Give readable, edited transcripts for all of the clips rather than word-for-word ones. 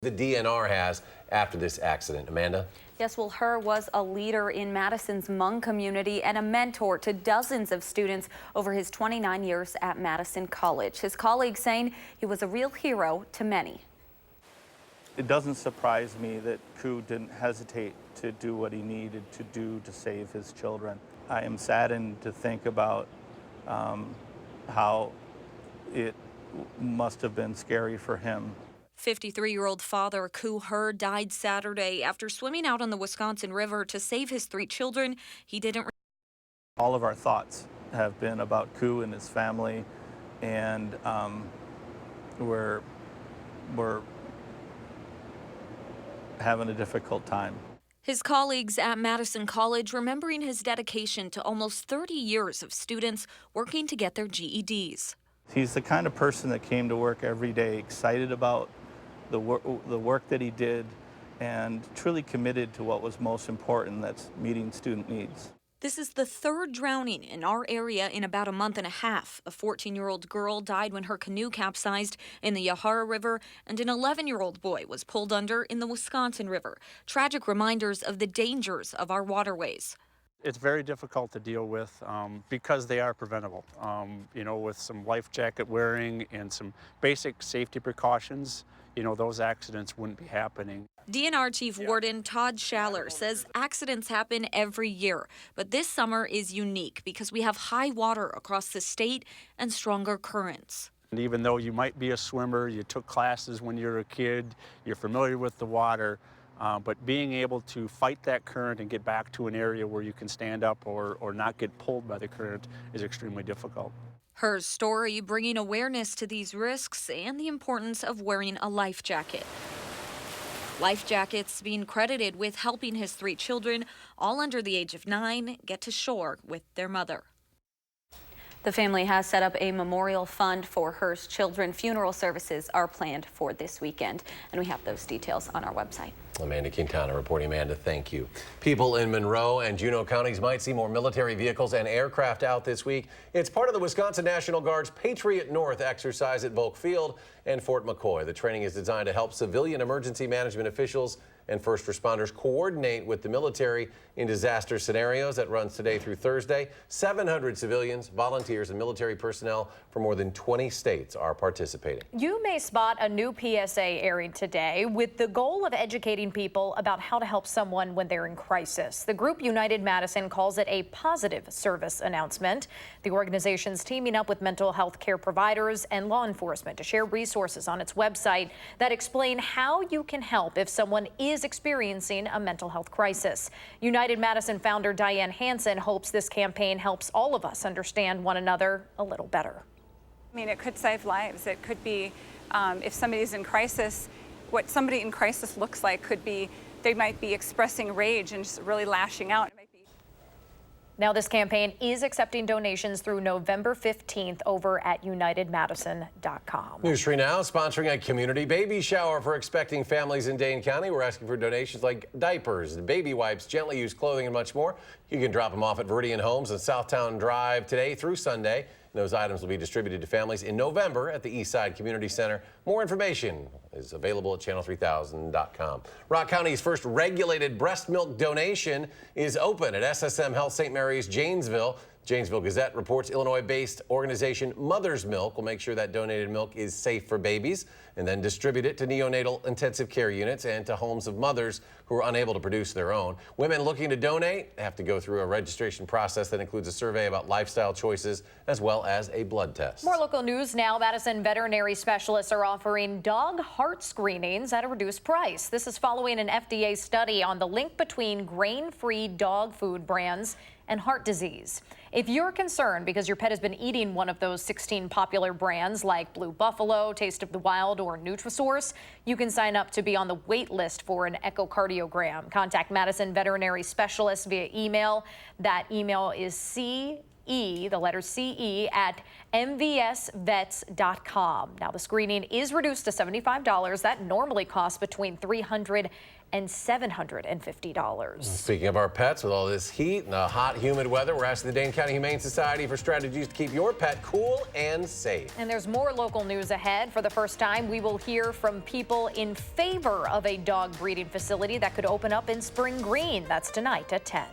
The DNR has after this accident. Amanda? Yes, well, Herr was a leader in Madison's Hmong community and a mentor to dozens of students over his 29 years at Madison College. His colleagues saying he was a real hero to many. It doesn't surprise me that Koo didn't hesitate to do what he needed to do to save his children. I am saddened to think about how it must have been scary for him. 53-year-old father Koo Herr died Saturday after swimming out on the Wisconsin River to save his 3 children. He didn't. All of our thoughts have been about Koo and his family, and we're having a difficult time. His colleagues at Madison College remembering his dedication to almost 30 years of students working to get their GEDs. He's the kind of person that came to work every day excited about the work that he did and truly committed to what was most important, that's meeting student needs. This is the 3rd drowning in our area in about a month and a half. A 14-year-old girl died when her canoe capsized in the Yahara River, and an 11-year-old boy was pulled under in the Wisconsin River. Tragic reminders of the dangers of our waterways. It's very difficult to deal with because they are preventable. You know, with some life jacket wearing and some basic safety precautions, you know, those accidents wouldn't be happening. DNR Chief Warden Todd Schaller says accidents happen every year, but this summer is unique because we have high water across the state and stronger currents. And even though you might be a swimmer, you took classes when you were a kid, you're familiar with the water, but being able to fight that current and get back to an area where you can stand up or not get pulled by the current is extremely difficult. Her's story bringing awareness to these risks and the importance of wearing a life jacket. Life jackets being credited with helping his 3 children, all under the age of 9, get to shore with their mother. The family has set up a memorial fund for Her's children. Funeral services are planned for this weekend, and we have those details on our website. Amanda Quintana reporting. Amanda, thank you. People in Monroe and Juneau counties might see more military vehicles and aircraft out this week. It's part of the Wisconsin National Guard's Patriot North exercise at Volk Field and Fort McCoy. The training is designed to help civilian emergency management officials and first responders coordinate with the military in disaster scenarios. That runs today through Thursday. 700 civilians, volunteers, and military personnel from more than 20 states are participating. You may spot a new PSA airing today with the goal of educating people about how to help someone when they're in crisis. The group United Madison calls it a positive service announcement. The organization's teaming up with mental health care providers and law enforcement to share resources on its website that explain how you can help if someone is experiencing a mental health crisis. United Madison founder Diane Hansen hopes this campaign helps all of us understand one another a little better. I mean, it could save lives. It could be, if somebody's in crisis, what somebody in crisis looks like could be, they might be expressing rage and just really lashing out. Now, this campaign is accepting donations through November 15th over at unitedmadison.com. News 3 Now sponsoring a community baby shower for expecting families in Dane County. We're asking for donations like diapers, baby wipes, gently used clothing, and much more. You can drop them off at Viridian Homes on Southtown Drive today through Sunday. Those items will be distributed to families in November at the Eastside Community Center. More information is available at channel3000.com. Rock County's first regulated breast milk donation is open at SSM Health St. Mary's, Janesville. Janesville Gazette reports Illinois-based organization Mother's Milk will make sure that donated milk is safe for babies and then distribute it to neonatal intensive care units and to homes of mothers who are unable to produce their own. Women looking to donate have to go through a registration process that includes a survey about lifestyle choices as well as a blood test. More local news now. Madison veterinary specialists are offering dog heart screenings at a reduced price. This is following an FDA study on the link between grain-free dog food brands and heart disease. If you're concerned because your pet has been eating one of those 16 popular brands like Blue Buffalo, Taste of the Wild, or Nutrisource, you can sign up to be on the wait list for an echocardiogram. Contact Madison veterinary specialists via email. That email is CE, the letter CE, at mvsvets.com. Now, the screening is reduced to $75. That normally costs between $300 and $750. Speaking of our pets, with all this heat and the hot, humid weather, we're asking the Dane County Humane Society for strategies to keep your pet cool and safe. And there's more local news ahead. For the first time, we will hear from people in favor of a dog breeding facility that could open up in Spring Green. That's tonight at 10.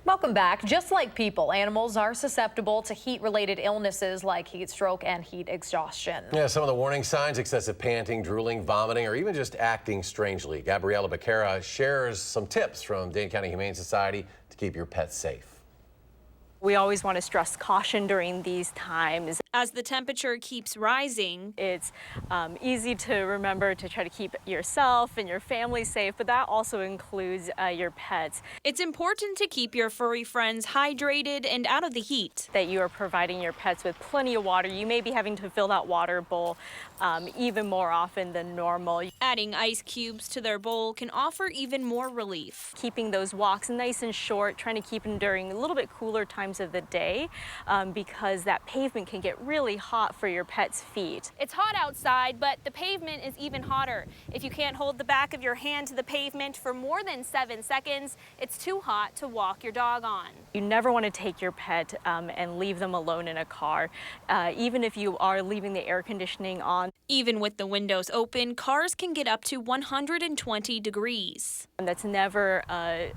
Welcome back. Just like people, animals are susceptible to heat-related illnesses like heat stroke and heat exhaustion. Yeah, some of the warning signs: excessive panting, drooling, vomiting, or even just acting strangely. Gabriella Becerra shares some tips from Dane County Humane Society to keep your pets safe. We always want to stress caution during these times. As the temperature keeps rising, It's easy to remember to try to keep yourself and your family safe, but that also includes your pets. it's important to keep your furry friends hydrated and out of the heat. That you are providing your pets with plenty of water. You may be having to fill that water bowl even more often than normal. Adding ice cubes to their bowl can offer even more relief. Keeping those walks nice and short, trying to keep them during a little bit cooler times of the day because that pavement can get really hot for your pet's feet. It's hot outside, but the pavement is even hotter. If you can't hold the back of your hand to the pavement for more than 7 seconds, it's too hot to walk your dog on. You never want to take your pet and leave them alone in a car, even if you are leaving the air conditioning on. Even with the windows open, cars can get up to 120 degrees. And that's never a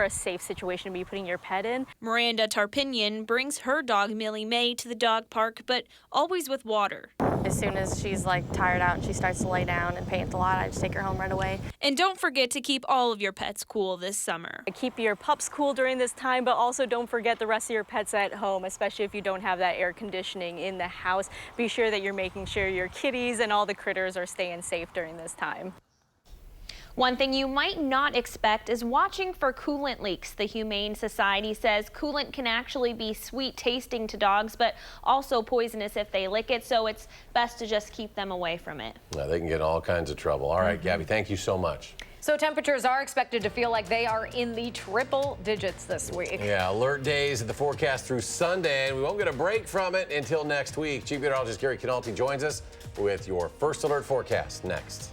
safe situation to be putting your pet in. Miranda Tarpinian brings her dog Millie May to the dog park, but always with water. As soon as she's like tired out and she starts to lay down and pant a lot, I just take her home right away. And don't forget to keep all of your pets cool this summer. Keep your pups cool during this time, but also don't forget the rest of your pets at home, especially if you don't have that air conditioning in the house. Be sure that you're making sure your kitties and all the critters are staying safe during this time. One thing you might not expect is watching for coolant leaks. The Humane Society says coolant can actually be sweet tasting to dogs, but also poisonous if they lick it, so it's best to just keep them away from it. Yeah, they can get in all kinds of trouble. All right, Gabby, thank you so much. So temperatures are expected to feel like they are in the triple digits this week. Yeah, alert days at the forecast through Sunday, and we won't get a break from it until next week. Chief Meteorologist Gary Canalti joins us with your first alert forecast next.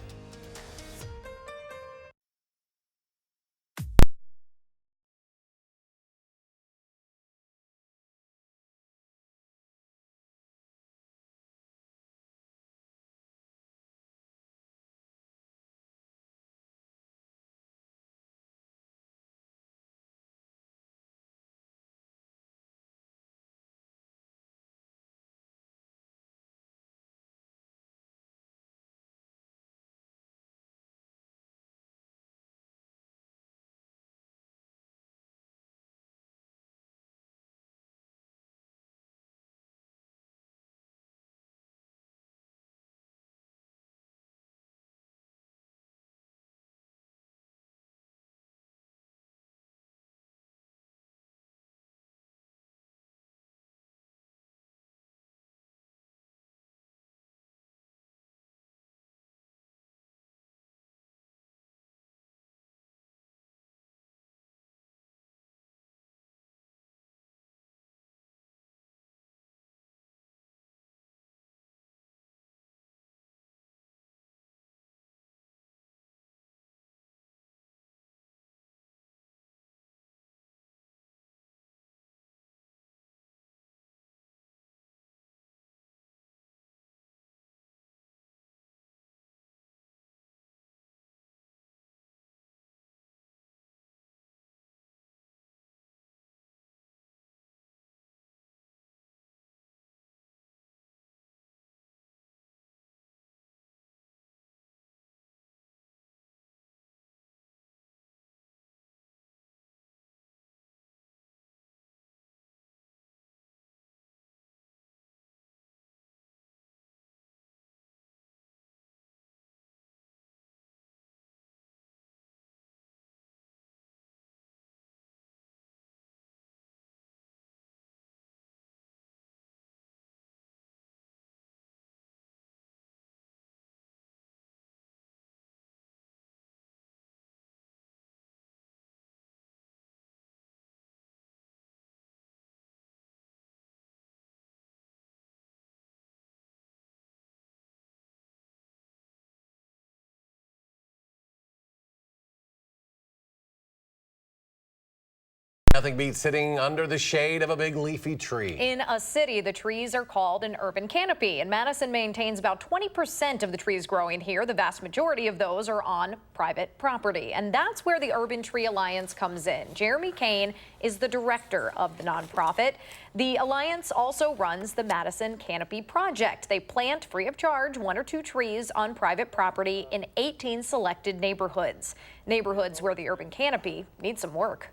Nothing beats sitting under the shade of a big leafy tree. In a city, the trees are called an urban canopy, and Madison maintains about 20% of the trees growing here. The vast majority of those are on private property, and that's where the Urban Tree Alliance comes in. Jeremy Kane is the director of the nonprofit. The Alliance also runs the Madison Canopy Project. They plant free of charge 1 or 2 trees on private property in 18 selected neighborhoods where the urban canopy needs some work.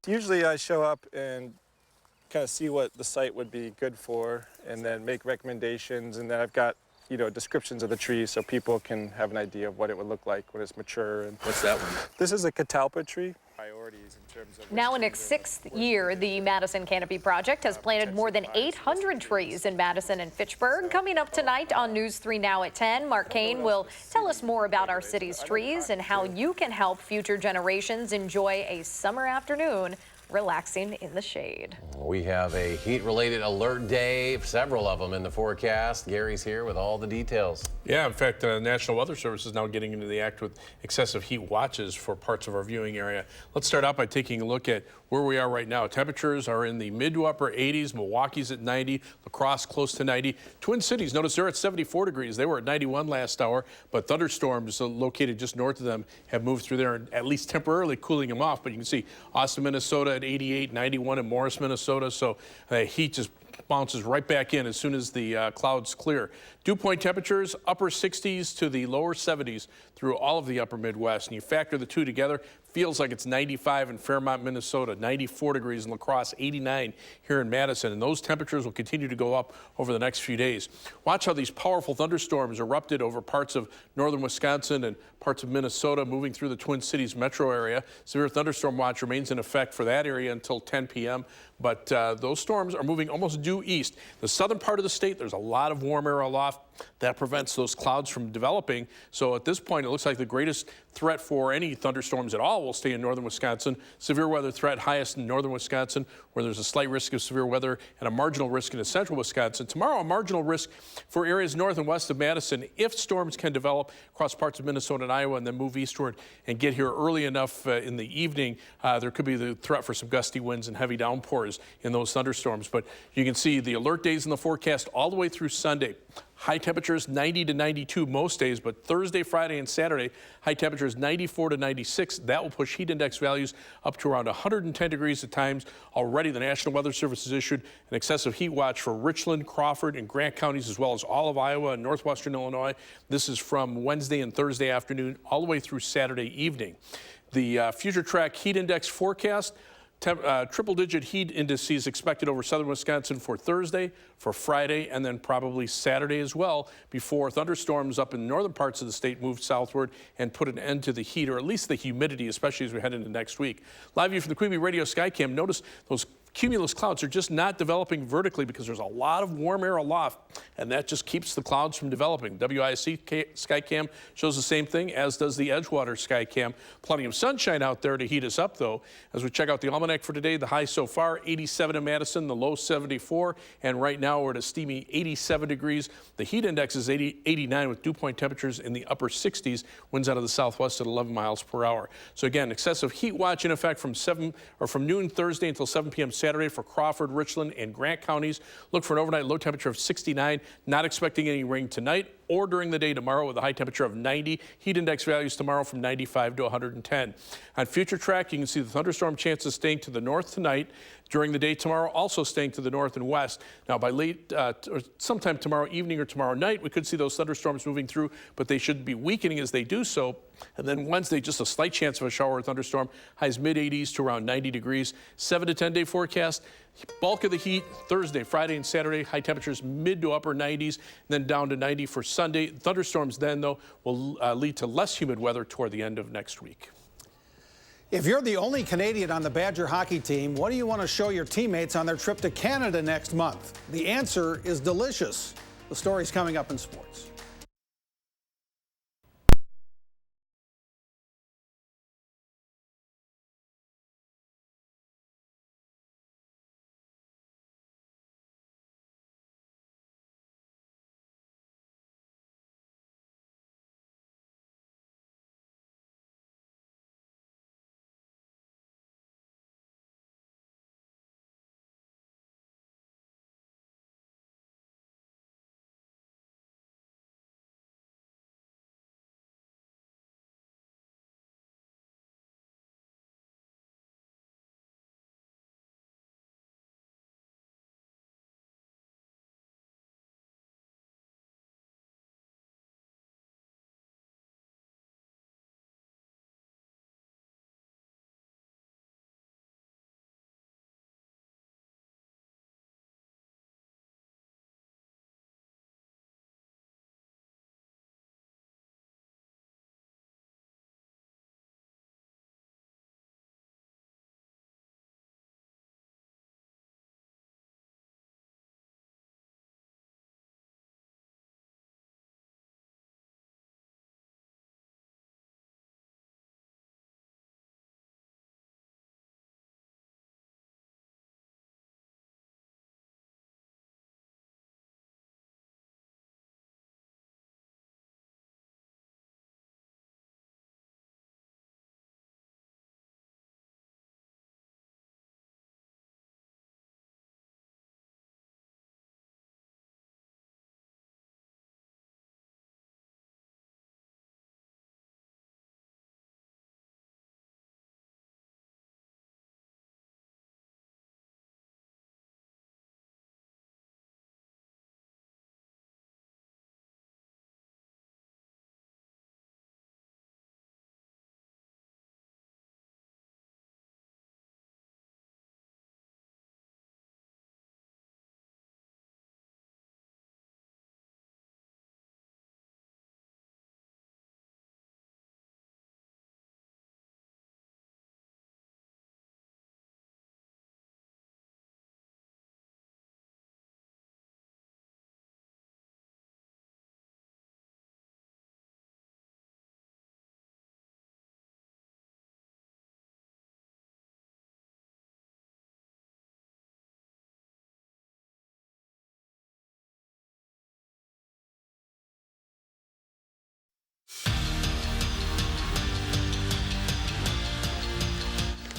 Usually I show up and kind of see what the site would be good for and then make recommendations, and then I've got, descriptions of the trees so people can have an idea of what it would look like when it's mature. And what's that one? This is a catalpa tree. Priorities in terms of now in its 6th year, the Madison Canopy Project has planted more than 800 trees in Madison and Fitchburg. Coming up tonight on News 3 Now at 10, Mark Kane will tell us more about our city's trees and how you can help future generations enjoy a summer afternoon relaxing in the shade. We have a heat-related alert day, several of them in the forecast. Gary's here with all the details. Yeah, in fact, the National Weather Service is now getting into the act with excessive heat watches for parts of our viewing area. Let's start out by taking a look at where we are right now. Temperatures are in the mid to upper 80s. Milwaukee's at 90, La Crosse close to 90. Twin Cities, notice they're at 74 degrees. They were at 91 last hour, but thunderstorms located just north of them have moved through there and at least temporarily cooling them off. But you can see Austin, Minnesota at 88, 91 in Morris, Minnesota. So heat just bounces right back in as soon as the clouds clear. Dew point temperatures upper 60s to the lower 70s through all of the upper Midwest. And you factor the two together, feels like it's 95 in Fairmont, Minnesota, 94 degrees in La Crosse, 89 here in Madison. And those temperatures will continue to go up over the next few days. Watch how these powerful thunderstorms erupted over parts of northern Wisconsin and parts of Minnesota, moving through the Twin Cities metro area. Severe thunderstorm watch remains in effect for that area until 10 p.m. But those storms are moving almost due east. The southern part of the state, there's a lot of warm air aloft. That prevents those clouds from developing. So at this point, it looks like the greatest threat for any thunderstorms at all will stay in northern Wisconsin. Severe weather threat highest in northern Wisconsin, where there's a slight risk of severe weather and a marginal risk in central Wisconsin. Tomorrow, a marginal risk for areas north and west of Madison if storms can develop across parts of Minnesota and Iowa and then move eastward and get here early enough in the evening. There could be the threat for some gusty winds and heavy downpours in those thunderstorms. But you can see the alert days in the forecast all the way through Sunday. High temperatures 90 to 92 most days, but Thursday, Friday, and Saturday, high temperatures 94 to 96. That will push heat index values up to around 110 degrees at times. Already, the National Weather Service has issued an excessive heat watch for Richland, Crawford, and Grant counties, as well as all of Iowa and northwestern Illinois. This is from Wednesday and Thursday afternoon all the way through Saturday evening. The Future Track heat index forecast. Triple-digit heat indices expected over southern Wisconsin for Thursday, for Friday, and then probably Saturday as well, before thunderstorms up in northern parts of the state move southward and put an end to the heat, or at least the humidity, especially as we head into next week. Live view from the Queen Bee Radio Skycam. Notice those cumulus clouds are just not developing vertically because there's a lot of warm air aloft, and that just keeps the clouds from developing. WISC Skycam shows the same thing, as does the Edgewater Skycam. Plenty of sunshine out there to heat us up, though. As we check out the almanac for today, the high so far, 87 in Madison, the low 74, and right now we're at a steamy 87 degrees. The heat index is 89 with dew point temperatures in the upper 60s, winds out of the southwest at 11 miles per hour. So again, excessive heat watch in effect from noon Thursday until 7 p.m. Saturday for Crawford, Richland, and Grant counties. Look for an overnight low temperature of 69. Not expecting any rain tonight or during the day tomorrow with a high temperature of 90. Heat index values tomorrow from 95 to 110. On Future Track, you can see the thunderstorm chances staying to the north tonight. During the day tomorrow, also staying to the north and west. Now, by late, or sometime tomorrow evening or tomorrow night, we could see those thunderstorms moving through, but they should be weakening as they do so. And then Wednesday, just a slight chance of a shower or thunderstorm. Highs mid-80s to around 90 degrees. 7 to 10 day forecast. Bulk of the heat Thursday, Friday, and Saturday. High temperatures mid to upper 90s, then down to 90 for Sunday. Thunderstorms then, though, will lead to less humid weather toward the end of next week. If you're the only Canadian on the Badger hockey team, what do you want to show your teammates on their trip to Canada next month? The answer is delicious. The story's coming up in sports.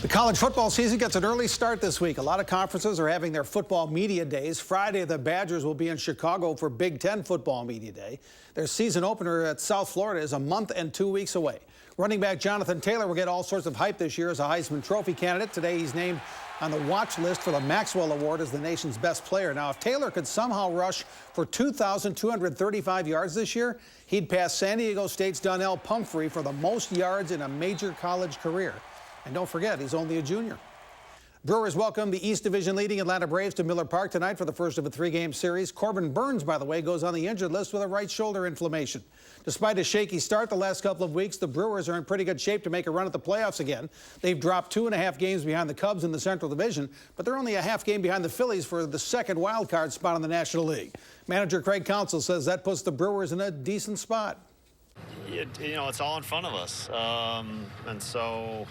The college football season gets an early start this week. A lot of conferences are having their football media days. Friday, the Badgers will be in Chicago for Big Ten football media day. Their season opener at South Florida is a month and 2 weeks away. Running back Jonathan Taylor will get all sorts of hype this year as a Heisman Trophy candidate. Today, he's named on the watch list for the Maxwell Award as the nation's best player. Now, if Taylor could somehow rush for 2,235 yards this year, he'd pass San Diego State's Donnell Pumphrey for the most yards in a major college career. And don't forget, he's only a junior. Brewers welcome the East Division leading Atlanta Braves to Miller Park tonight for the first of a 3-game series. Corbin Burns, by the way, goes on the injured list with a right shoulder inflammation. Despite a shaky start the last couple of weeks, the Brewers are in pretty good shape to make a run at the playoffs again. They've dropped 2.5 games behind the Cubs in the Central Division, but they're only a half game behind the Phillies for the second wild card spot in the National League. Manager Craig Counsell says that puts the Brewers in a decent spot. It's all in front of us, and so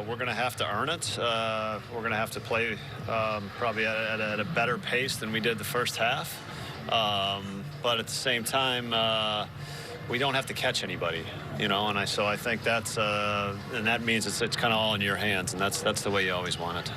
we're going to have to earn it. We're going to have to play probably at a better pace than we did the first half, but at the same time, we don't have to catch anybody, and so I think that's and that means it's kind of all in your hands, and that's the way you always want it.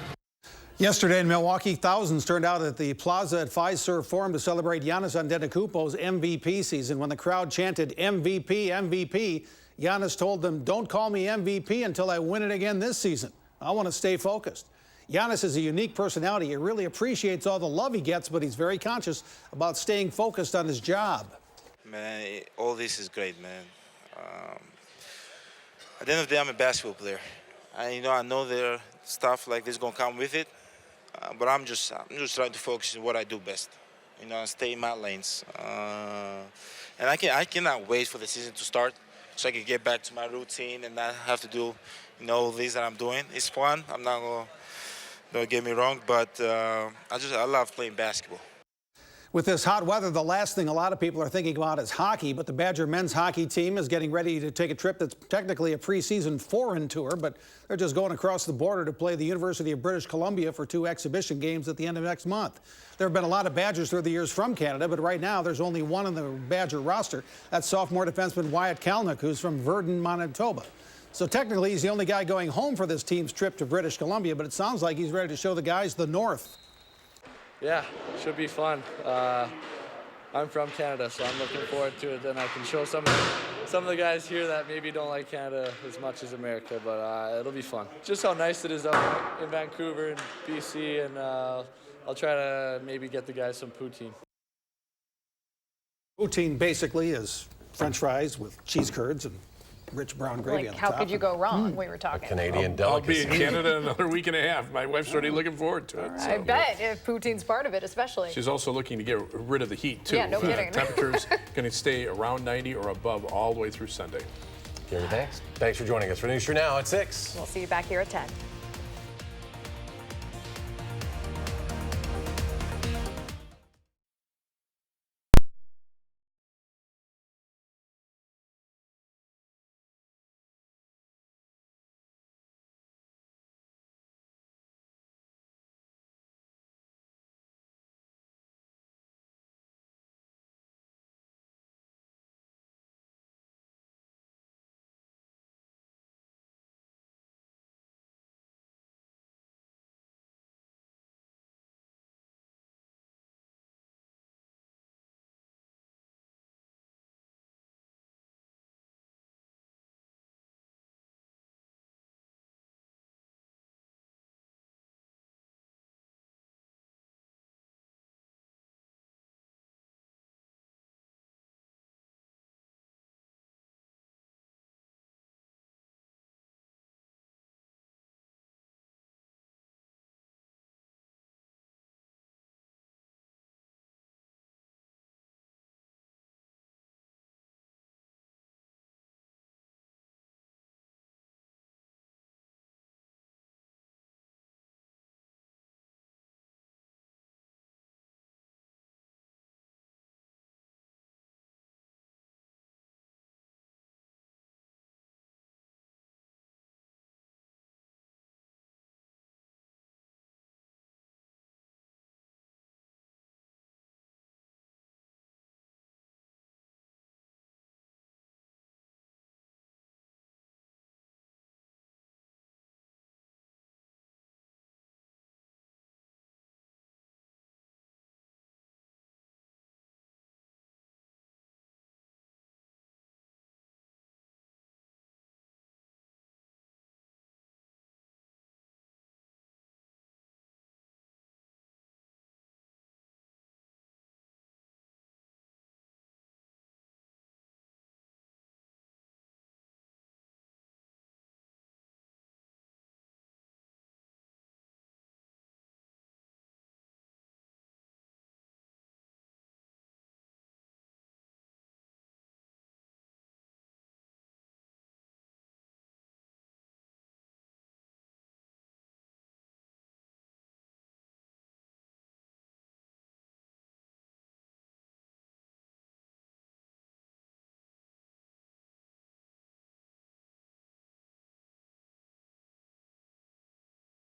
Yesterday in Milwaukee, thousands turned out at the plaza at Fiserv Forum to celebrate Giannis Antetokounmpo's MVP season. When the crowd chanted MVP, MVP, Giannis told them, "Don't call me MVP until I win it again this season. I want to stay focused." Giannis is a unique personality. He really appreciates all the love he gets, but he's very conscious about staying focused on his job. Man, all this is great, man. At the end of the day, I'm a basketball player. I know there are stuff like this gonna come with it. But I'm just trying to focus on what I do best, and stay in my lanes. And I cannot wait for the season to start so I can get back to my routine and not have to do, all this that I'm doing. It's fun. I'm not gonna, don't get me wrong, but I love playing basketball. With this hot weather, the last thing a lot of people are thinking about is hockey, but the Badger men's hockey team is getting ready to take a trip that's technically a preseason foreign tour, but they're just going across the border to play the University of British Columbia for 2 exhibition games at the end of next month. There have been a lot of Badgers through the years from Canada, but right now there's only one on the Badger roster. That's sophomore defenseman Wyatt Kalnick, who's from Virden, Manitoba. So technically he's the only guy going home for this team's trip to British Columbia, but it sounds like he's ready to show the guys the North. Yeah, should be fun. I'm from Canada, so I'm looking forward to it. Then I can show some of the guys here that maybe don't like Canada as much as America, but it'll be fun. Just how nice it is up in Vancouver and BC, and I'll try to maybe get the guys some poutine. Poutine basically is French fries with cheese curds and rich brown gravy on the how top. could you go wrong? We were talking. Canadian I'll be delicacy. in Canada in another week and a half. My wife's already looking forward to it. I So. bet if poutine's part of it, especially. She's also looking to get rid of the heat, too. Yeah, no kidding. Temperatures going to stay around 90 or above all the way through Sunday. Gary, thanks. Thanks for joining us for News True Now at 6. We'll see you back here at 10.